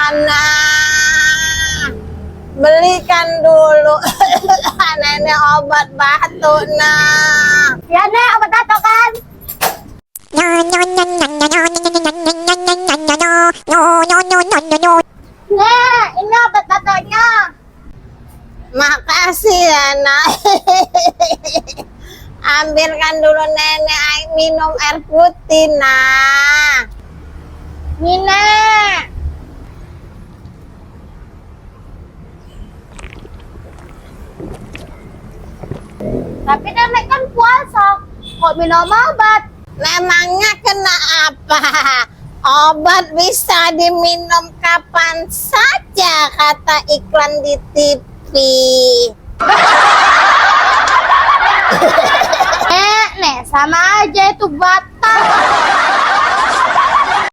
Nah, belikan dulu nenek obat batuk. Nah, Ya Nek, obat batuk kan? Nek, ini obat batuknya. makasih ya nak. Ambilkan dulu nenek minum air putih. Nah, Nih Nek. Tapi Nenek kan puasa, kok minum obat? memangnya kena apa? Obat bisa diminum kapan saja, kata iklan di TV. Nek, sama aja itu batal.